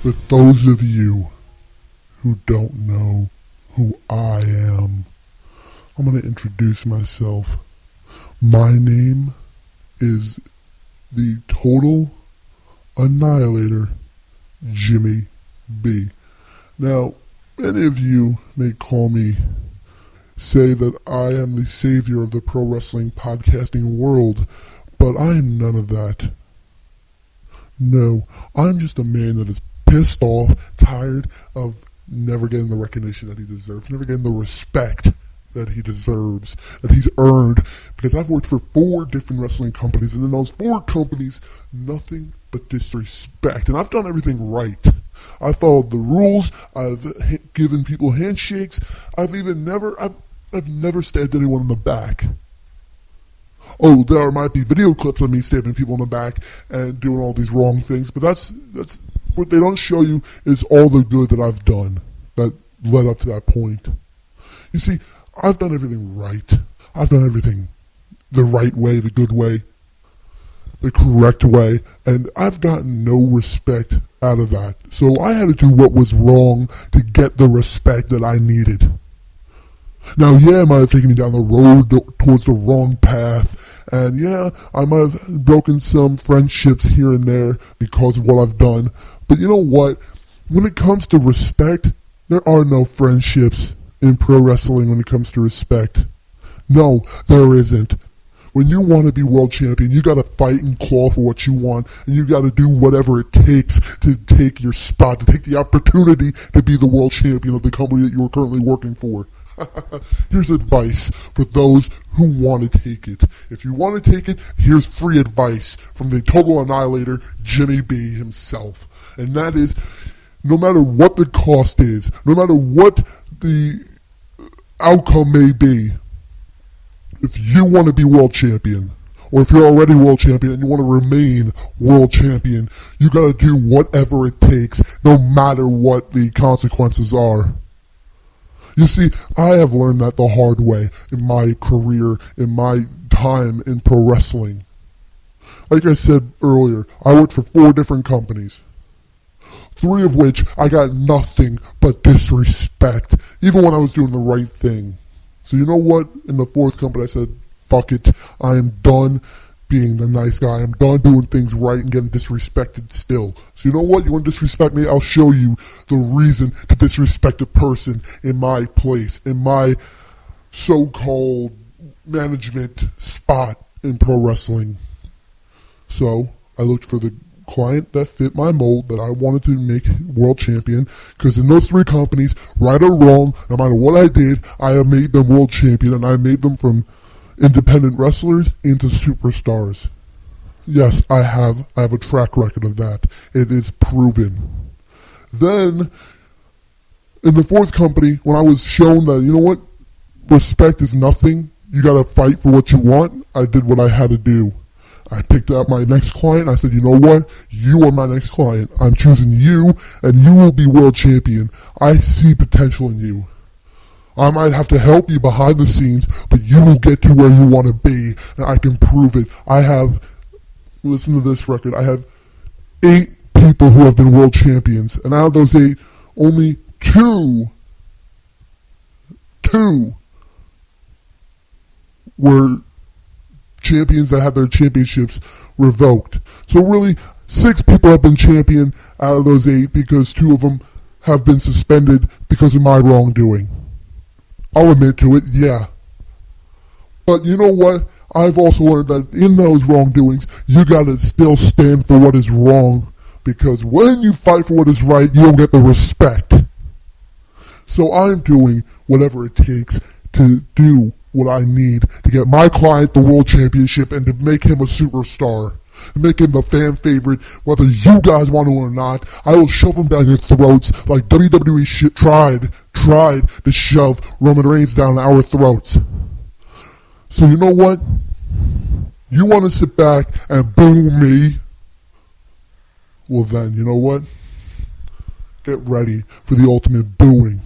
For those of you who don't know who I am, I'm going to introduce myself. My name is the Total Annihilator, Jimmy B. Now, many of you may say that I am the savior of the pro wrestling podcasting world, but I am none of that. No, I'm just a man that is pissed off, tired of never getting the recognition that he deserves, never getting the respect that he deserves, that he's earned, because I've worked for 4 different wrestling companies, and in those 4 companies, nothing but disrespect, and I've done everything right. I followed the rules, I've given people handshakes, I've never stabbed anyone in the back. Oh, there might be video clips of me stabbing people in the back and doing all these wrong things, but that's what they don't show you is all the good that I've done that led up to that point. You see, I've done everything right. I've done everything the right way, the good way, the correct way, and I've gotten no respect out of that. So I had to do what was wrong to get the respect that I needed. Now, yeah, it might have taken me down the road towards the wrong path, and yeah, I might have broken some friendships here and there because of what I've done, but you know what? When it comes to respect, there are no friendships in pro wrestling when it comes to respect. No, there isn't. When you want to be world champion, you gotta fight and claw for what you want, and you gotta do whatever it takes to take your spot, to take the opportunity to be the world champion of the company that you are currently working for. Here's advice for those who want to take it. If you want to take it, here's free advice from the Total Annihilator, Jimmy B himself. And that is, no matter what the cost is, no matter what the outcome may be, if you want to be world champion, or if you're already world champion and you want to remain world champion, you gotta do whatever it takes, no matter what the consequences are. You see, I have learned that the hard way in my career, in my time in pro wrestling. Like I said earlier, I worked for 4 different companies. 3 of which I got nothing but disrespect, even when I was doing the right thing. So you know what? In the 4th company I said, fuck it, I am done being the nice guy. I'm done doing things right and getting disrespected still. So you know what? You want to disrespect me? I'll show you the reason to disrespect a person in my place, in my so-called management spot in pro wrestling. So I looked for the client that fit my mold that I wanted to make world champion, because in those 3 companies, right or wrong, no matter what I did, I have made them world champion, and I made them from independent wrestlers into superstars. Yes, I have a track record of that. It is proven. Then, in the 4th company, when I was shown that, you know what, respect is nothing, you gotta fight for what you want, I did what I had to do. I picked up my next client, I said, you know what, you are my next client. I'm choosing you, and you will be world champion. I see potential in you. I might have to help you behind the scenes, but you will get to where you want to be, and I can prove it. Listen to this record, I have 8 people who have been world champions, and out of those 8, only 2 were champions that had their championships revoked. So really, 6 people have been champion out of those 8 because 2 of them have been suspended because of my wrongdoing. I'll admit to it, yeah. But you know what? I've also learned that in those wrongdoings, you gotta still stand for what is wrong, because when you fight for what is right, you don't get the respect. So I'm doing whatever it takes to do what I need to get my client the world championship and to make him a superstar. To make him the fan favorite, whether you guys want to or not. I will shove him down your throats like WWE tried to shove Roman Reigns down our throats. So you know what? You want to sit back and boo me? Well then, you know what? Get ready for the ultimate booing.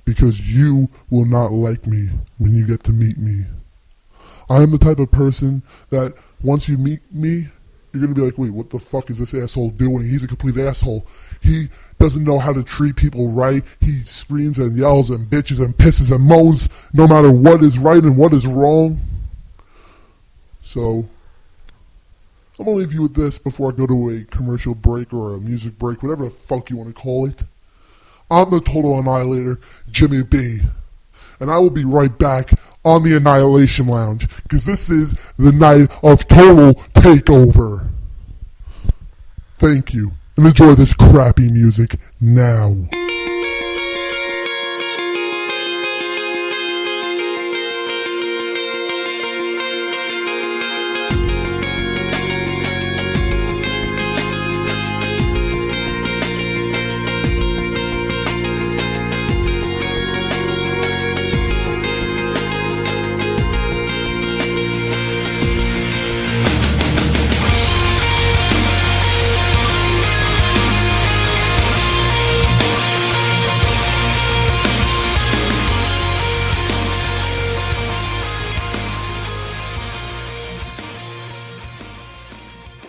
Because you will not like me when you get to meet me. I am the type of person that once you meet me, you're going to be like, wait, what the fuck is this asshole doing? He's a complete asshole. He doesn't know how to treat people right. He screams and yells and bitches and pisses and moans no matter what is right and what is wrong. So, I'm going to leave you with this before I go to a commercial break or a music break, whatever the fuck you want to call it. I'm the Total Annihilator, Jimmy B. And I will be right back on the Annihilation Lounge, because this is the night of total takeover. Thank you, and enjoy this crappy music now.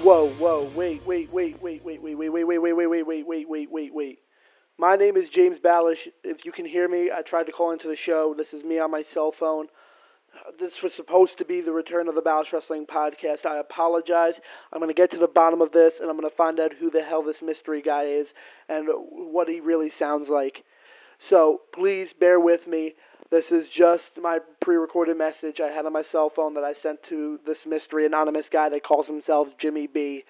Whoa, wait. My name is James Balish. If you can hear me, I tried to call into the show. This is me on my cell phone. This was supposed to be the return of the Balish Wrestling Podcast. I apologize. I'm going to get to the bottom of this, and I'm going to find out who the hell this mystery guy is and what he really sounds like. So please bear with me. This is just my pre-recorded message I had on my cell phone that I sent to this mystery anonymous guy that calls himself Jimmy B.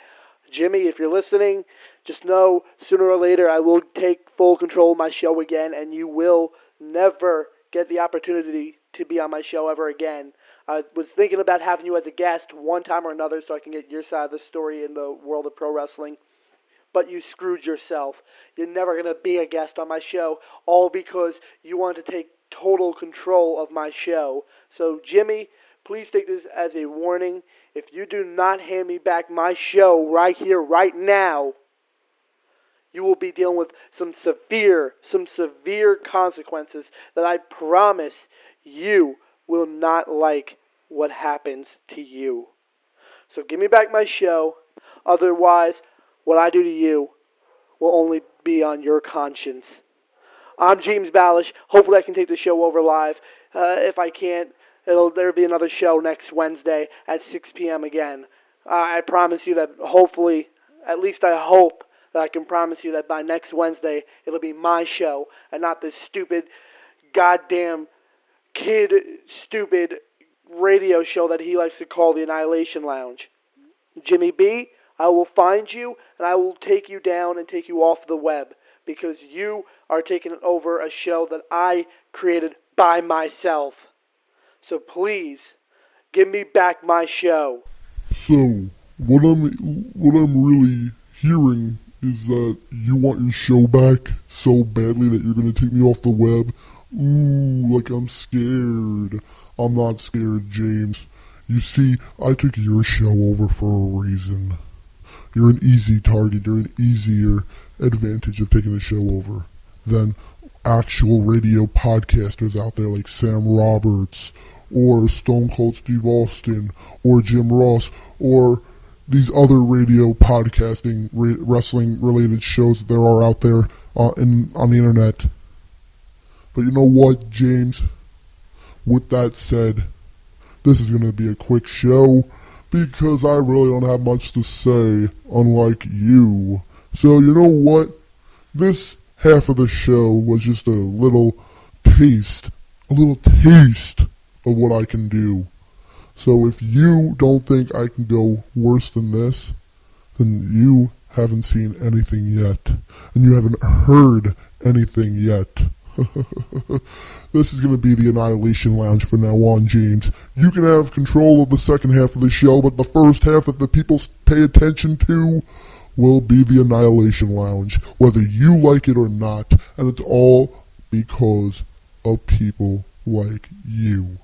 Jimmy, if you're listening, just know sooner or later I will take full control of my show again, and you will never get the opportunity to be on my show ever again. I was thinking about having you as a guest one time or another so I can get your side of the story in the world of pro wrestling. But you screwed yourself. You're never going to be a guest on my show, all because you want to take total control of my show. So, Jimmy, please take this as a warning. If you do not hand me back my show right here, right now, you will be dealing with some severe consequences that I promise you will not like what happens to you. So give me back my show. Otherwise, what I do to you will only be on your conscience. I'm James Balish. Hopefully I can take the show over live. If I can't, there'll be another show next Wednesday at 6 p.m. again. I promise you that hopefully, at least I hope that I can promise you that by next Wednesday, it'll be my show and not this stupid, goddamn, stupid radio show that he likes to call the Annihilation Lounge. Jimmy B, I will find you and I will take you down and take you off the web because you are taking over a show that I created by myself. So please, give me back my show. So, what I'm really hearing is that you want your show back so badly that you're going to take me off the web. Ooh, like I'm scared. I'm not scared, James. You see, I took your show over for a reason. You're an easy target. You're an easier advantage of taking the show over than actual radio podcasters out there like Sam Roberts or Stone Cold Steve Austin or Jim Ross or these other radio podcasting wrestling related shows that there are out there on the internet. But you know what, James? With that said, this is going to be a quick show because I really don't have much to say, unlike you. So you know what? This half of the show was just a little taste of what I can do. So if you don't think I can go worse than this, then you haven't seen anything yet. And you haven't heard anything yet. This is going to be the Annihilation Lounge from now on, James. You can have control of the second half of the show, but the first half that the people pay attention to will be the Annihilation Lounge, whether you like it or not. And it's all because of people like you.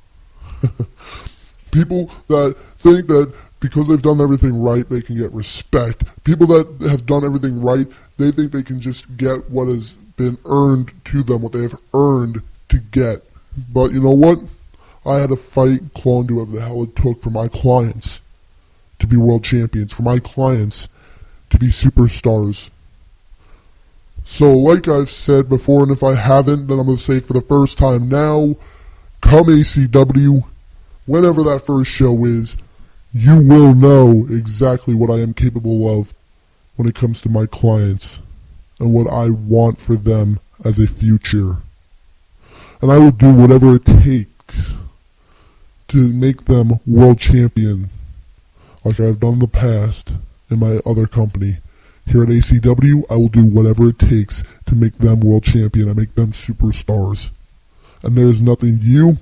People that think that because they've done everything right, they can get respect. People that have done everything right, they think they can just get what has been earned to them, what they have earned to get. But you know what? I had to fight, claw, and do whatever the hell it took for my clients to be world champions, for my clients to be superstars. So like I've said before, and if I haven't, then I'm going to say it for the first time now, come ACW, whenever that first show is, you will know exactly what I am capable of when it comes to my clients and what I want for them as a future. And I will do whatever it takes to make them world champion, like I've done in the past in my other company. Here at ACW, I will do whatever it takes to make them world champion and make them superstars. And there is nothing you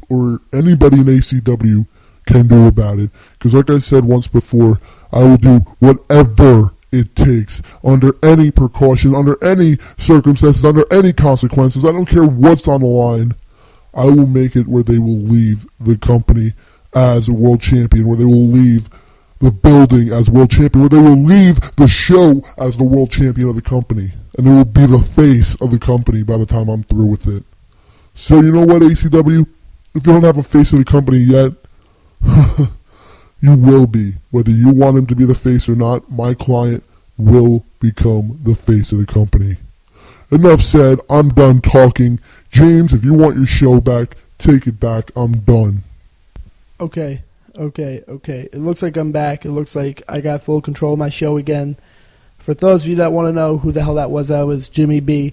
or anybody in ACW can do about it. Because like I said once before, I will do whatever it takes, under any precaution, under any circumstances, under any consequences. I don't care what's on the line. I will make it where they will leave the company as a world champion, where they will leave the building as world champion, where they will leave the show as the world champion of the company. And they will be the face of the company by the time I'm through with it. So you know what, ACW? If you don't have a face of the company yet, you will be. Whether you want him to be the face or not, my client will become the face of the company. Enough said. I'm done talking. James, if you want your show back, take it back. I'm done. Okay. It looks like I'm back. It looks like I got full control of my show again. For those of you that want to know who the hell that was Jimmy B.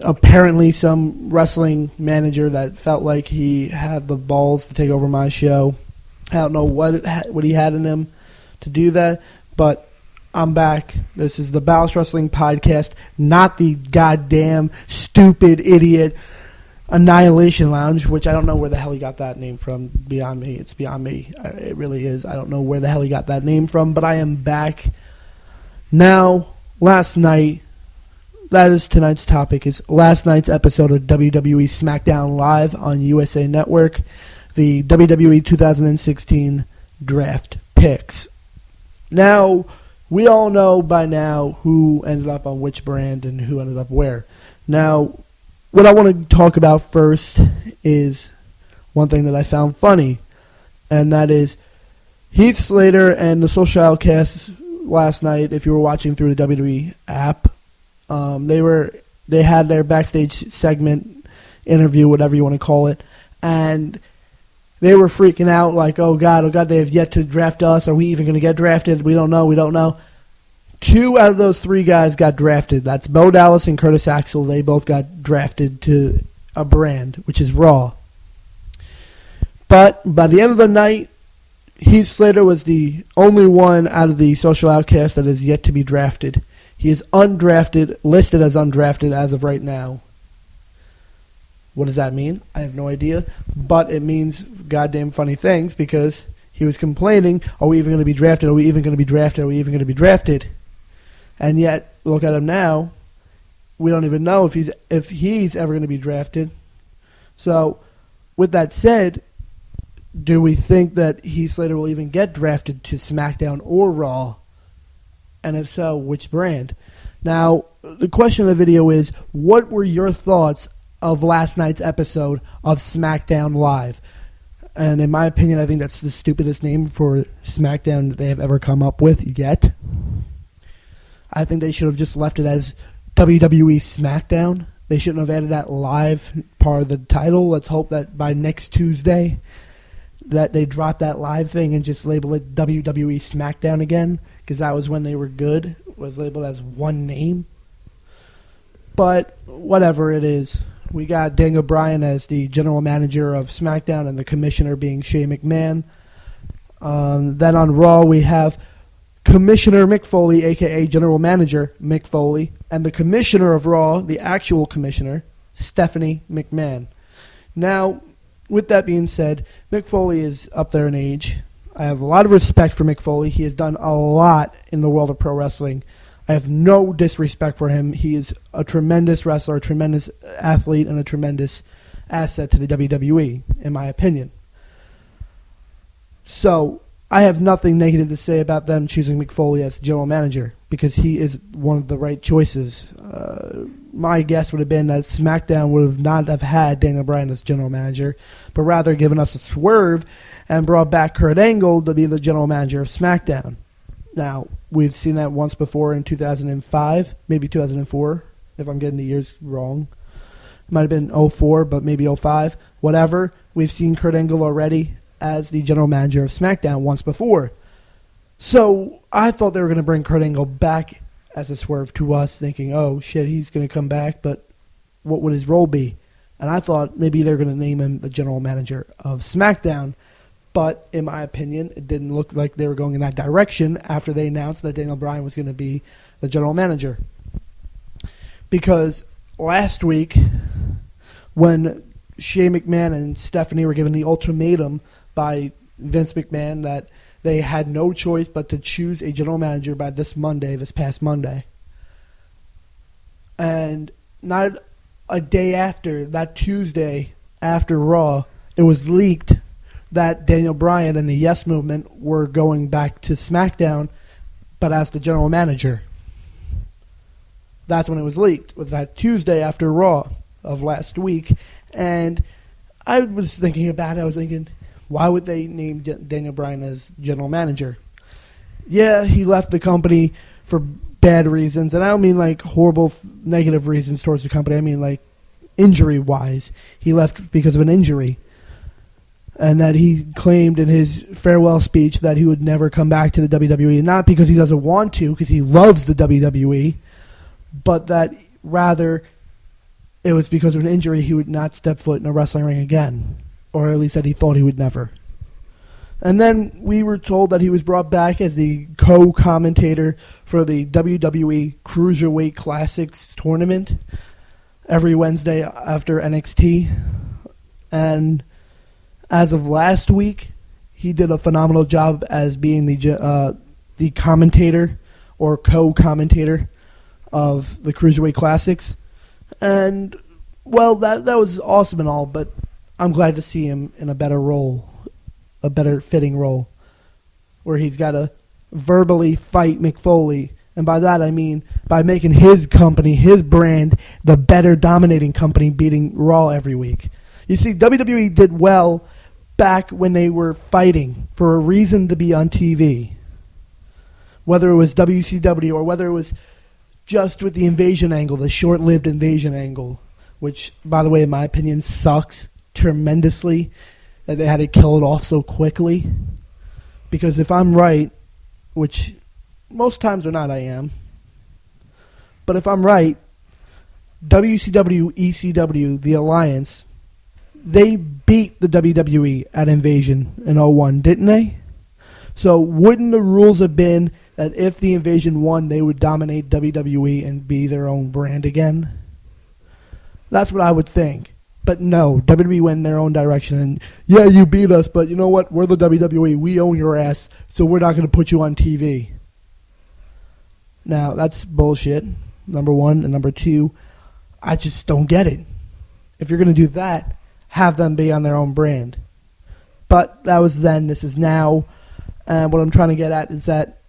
Apparently some wrestling manager that felt like he had the balls to take over my show. I don't know what he had in him to do that, but I'm back. This is the Ballast Wrestling Podcast, not the goddamn stupid idiot Annihilation Lounge, which I don't know where the hell he got that name from. Beyond me. It's beyond me. It really is. I don't know where the hell he got that name from, but I am back. Now, last night, that is tonight's topic, is last night's episode of WWE SmackDown Live on USA Network, the WWE 2016 Draft Picks. Now, we all know by now who ended up on which brand and who ended up where. Now, what I want to talk about first is one thing that I found funny, and that is Heath Slater and the Social Outcasts last night, if you were watching through the WWE app, they had their backstage segment, interview, whatever you want to call it, and they were freaking out like, oh God, they have yet to draft us. Are we even going to get drafted? We don't know. 2 out of those 3 guys got drafted. That's Bo Dallas and Curtis Axel. They both got drafted to a brand, which is Raw. But by the end of the night, Heath Slater was the only one out of the Social Outcasts that is yet to be drafted. He is undrafted, listed as undrafted as of right now. What does that mean? I have no idea. But it means goddamn funny things because he was complaining, are we even going to be drafted? Are we even going to be drafted? Are we even going to be drafted? And yet, look at him now. We don't even know if he's ever going to be drafted. So, with that said, do we think that Heath Slater will even get drafted to SmackDown or Raw? And if so, which brand? Now, the question of the video is, what were your thoughts of last night's episode of SmackDown Live? And in my opinion, I think that's the stupidest name for SmackDown that they have ever come up with yet. I think they should have just left it as WWE SmackDown. They shouldn't have added that live part of the title. Let's hope that by next Tuesday that they drop that live thing and just label it WWE SmackDown again, because that was when they were good. It was labeled as one name. But whatever it is, we got Daniel Bryan as the general manager of SmackDown and the commissioner being Shane McMahon. Then on Raw we have Commissioner Mick Foley, a.k.a. General Manager Mick Foley, and the Commissioner of Raw, the actual Commissioner, Stephanie McMahon. Now, with that being said, Mick Foley is up there in age. I have a lot of respect for Mick Foley. He has done a lot in the world of pro wrestling. I have no disrespect for him. He is a tremendous wrestler, a tremendous athlete, and a tremendous asset to the WWE, in my opinion. So, I have nothing negative to say about them choosing Mick Foley as general manager because he is one of the right choices. my guess would have been that SmackDown would have not have had Daniel Bryan as general manager, but rather given us a swerve and brought back Kurt Angle to be the general manager of SmackDown. Now, we've seen that once before in 2005, maybe 2004, if I'm getting the years wrong. It might have been 04, but maybe 05. Whatever. We've seen Kurt Angle already as the general manager of SmackDown once before. So I thought they were going to bring Kurt Angle back as a swerve to us, thinking, oh, shit, he's going to come back, but what would his role be? And I thought maybe they're going to name him the general manager of SmackDown. But in my opinion, it didn't look like they were going in that direction after they announced that Daniel Bryan was going to be the general manager. Because last week, when Shane McMahon and Stephanie were given the ultimatum by Vince McMahon that they had no choice but to choose a general manager by this past Monday. And not a day after, that Tuesday after Raw, it was leaked that Daniel Bryan and the Yes Movement were going back to SmackDown, but as the general manager. That's when it was leaked, was that Tuesday after Raw of last week. And I was thinking about it, I was thinking, why would they name Daniel Bryan as general manager? Yeah, he left the company for bad reasons, and I don't mean like horrible, negative reasons towards the company. I mean like injury-wise. He left because of an injury, and that he claimed in his farewell speech that he would never come back to the WWE, not because he doesn't want to, because he loves the WWE, but that rather it was because of an injury he would not step foot in a wrestling ring again. Or at least that he thought he would never. And then we were told that he was brought back as the co-commentator for the WWE Cruiserweight Classics tournament every Wednesday after NXT. And as of last week, he did a phenomenal job as being the commentator or co-commentator of the Cruiserweight Classics. And, well, that was awesome and all, but I'm glad to see him in a better role, a better fitting role, where he's got to verbally fight Mick Foley. And by that I mean by making his company, his brand, the better dominating company, beating Raw every week. You see, WWE did well back when they were fighting for a reason to be on TV. Whether it was WCW or whether it was just with the invasion angle, the short-lived invasion angle, which, by the way, in my opinion, sucks tremendously that they had to kill it off so quickly. Because if I'm right, which most times or not I am, but if I'm right, WCW, ECW, the Alliance, they beat the WWE at Invasion in 01, didn't they? So wouldn't the rules have been that if the Invasion won, they would dominate WWE and be their own brand again? That's what I would think. But no, WWE went in their own direction. And yeah, you beat us, but you know what? We're the WWE. We own your ass, so we're not going to put you on TV. Now, that's bullshit, number one. And number two, I just don't get it. If you're going to do that, have them be on their own brand. But that was then. This is now. And what I'm trying to get at is that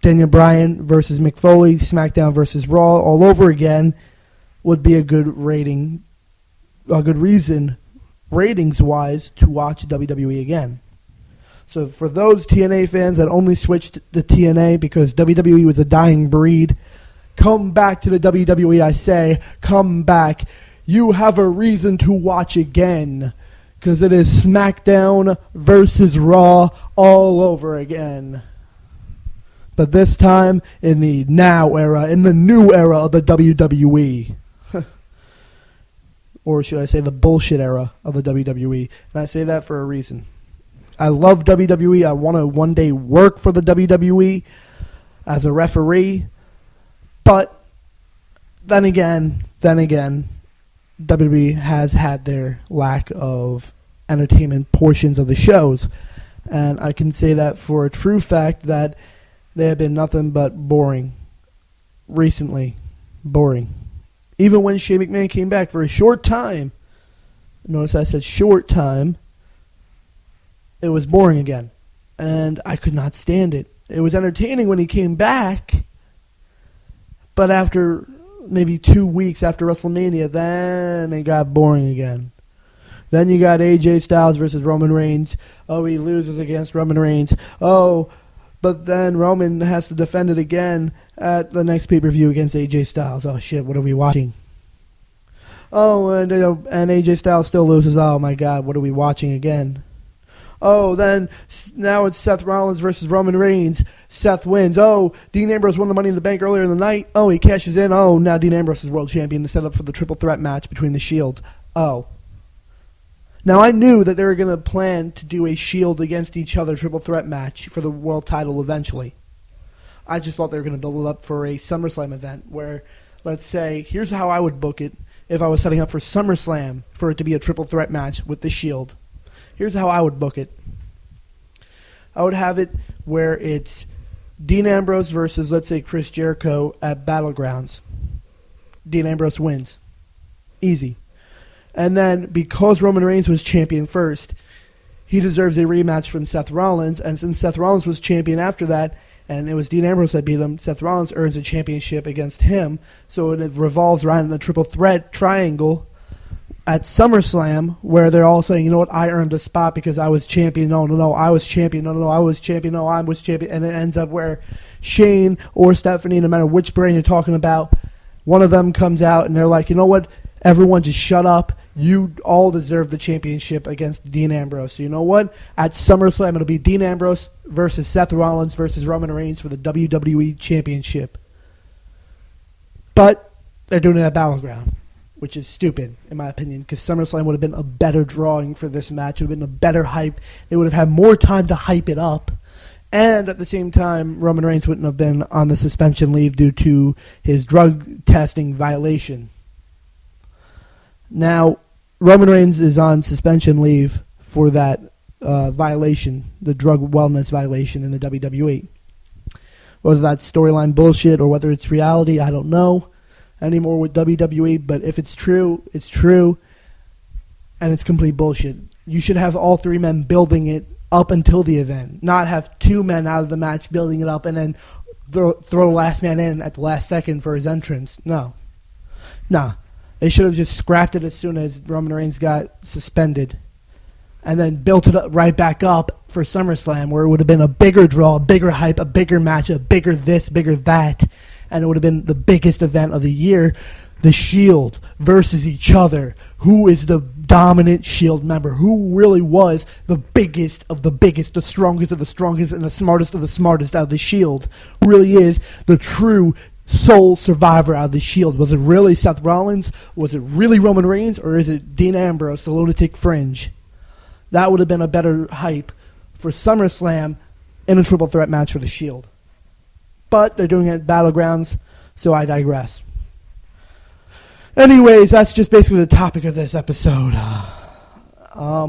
Daniel Bryan versus Mick Foley, SmackDown versus Raw, all over again, would be a good rating, a good reason, ratings-wise, to watch WWE again. So for those TNA fans that only switched to TNA because WWE was a dying breed, come back to the WWE, I say. Come back. You have a reason to watch again, because it is SmackDown versus Raw all over again. But this time in the now era, in the new era of the WWE. Or should I say the bullshit era of the WWE. And I say that for a reason. I love WWE. I want to one day work for the WWE as a referee. But then again, WWE has had their lack of entertainment portions of the shows. And I can say that for a true fact that they have been nothing but boring recently. Boring. Even when Shane McMahon came back for a short time, notice I said short time, it was boring again. And I could not stand it. It was entertaining when he came back, but after maybe 2 weeks after WrestleMania, then it got boring again. Then you got AJ Styles versus Roman Reigns. Oh, he loses against Roman Reigns. Oh, but then Roman has to defend it again at the next pay-per-view against AJ Styles. Oh, shit, what are we watching? Oh, and AJ Styles still loses. Oh, my God, what are we watching again? Oh, then now it's Seth Rollins versus Roman Reigns. Seth wins. Oh, Dean Ambrose won the Money in the Bank earlier in the night. Oh, he cashes in. Oh, now Dean Ambrose is world champion to set up for the triple threat match between the Shield. Oh. Now, I knew that they were going to plan to do a Shield against each other triple threat match for the world title eventually. I just thought they were going to build it up for a SummerSlam event where, let's say, here's how I would book it if I was setting up for SummerSlam for it to be a triple threat match with the Shield. Here's how I would book it. I would have it where it's Dean Ambrose versus, let's say, Chris Jericho at Battlegrounds. Dean Ambrose wins. Easy. And then, because Roman Reigns was champion first, he deserves a rematch from Seth Rollins. And since Seth Rollins was champion after that, and it was Dean Ambrose that beat him, Seth Rollins earns a championship against him. So it revolves around the triple threat triangle at SummerSlam, where they're all saying, you know what, I earned a spot because I was champion. No, I was champion. No, I was champion. No, I was champion. And it ends up where Shane or Stephanie, no matter which brand you're talking about, one of them comes out and they're like, you know what, everyone just shut up. You all deserve the championship against Dean Ambrose. So you know what? At SummerSlam, it'll be Dean Ambrose versus Seth Rollins versus Roman Reigns for the WWE Championship. But they're doing it at Battleground, which is stupid, in my opinion, because SummerSlam would have been a better drawing for this match. It would have been a better hype. They would have had more time to hype it up. And at the same time, Roman Reigns wouldn't have been on the suspension leave due to his drug testing violation. Now, Roman Reigns is on suspension leave for that violation, the drug wellness violation in the WWE. Whether that's storyline bullshit or whether it's reality, I don't know anymore with WWE, but if it's true, it's true, and it's complete bullshit. You should have all three men building it up until the event, not have two men out of the match building it up and then throw the last man in at the last second for his entrance. No. Nah. They should have just scrapped it as soon as Roman Reigns got suspended and then built it up right back up for SummerSlam, where it would have been a bigger draw, a bigger hype, a bigger match, a bigger this, bigger that, and it would have been the biggest event of the year. The Shield versus each other. Who is the dominant Shield member? Who really was the biggest of the biggest, the strongest of the strongest, and the smartest of the smartest out of the Shield? Who really is the true sole survivor out of the Shield? Was it really Seth Rollins? Was it really Roman Reigns? Or is it Dean Ambrose, the lunatic fringe? That would have been a better hype for SummerSlam in a triple threat match for the Shield. But they're doing it at Battlegrounds, so I digress. Anyways, that's just basically the topic of this episode.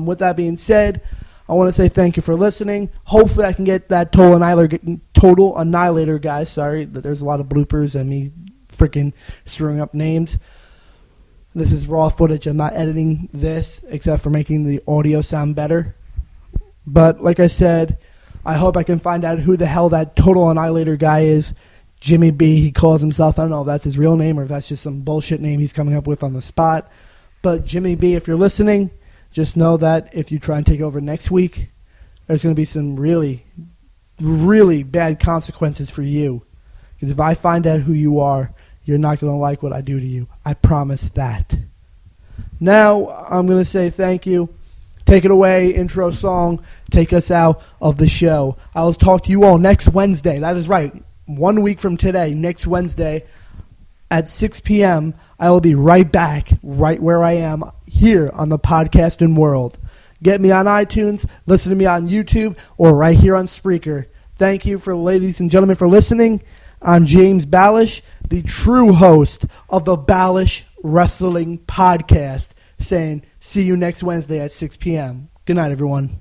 With that being said, I want to say thank you for listening. Hopefully I can get that Total Annihilator guy. Sorry that there's a lot of bloopers and me freaking screwing up names. This is raw footage. I'm not editing this except for making the audio sound better. But like I said, I hope I can find out who the hell that Total Annihilator guy is. Jimmy B, he calls himself. I don't know if that's his real name or if that's just some bullshit name he's coming up with on the spot. But Jimmy B, if you're listening, just know that if you try and take over next week, there's going to be some really, really bad consequences for you. Because if I find out who you are, you're not going to like what I do to you. I promise that. Now, I'm going to say thank you. Take it away, intro song. Take us out of the show. I will talk to you all next Wednesday. That is right. 1 week from today, next Wednesday, at 6 p.m., I will be right back, right where I am, here on the podcasting world. Get me on iTunes, listen to me on YouTube, or right here on Spreaker. Thank you, ladies and gentlemen, for listening. I'm James Balish, the true host of the Balish Wrestling Podcast, saying see you next Wednesday at 6 p.m. Good night, everyone.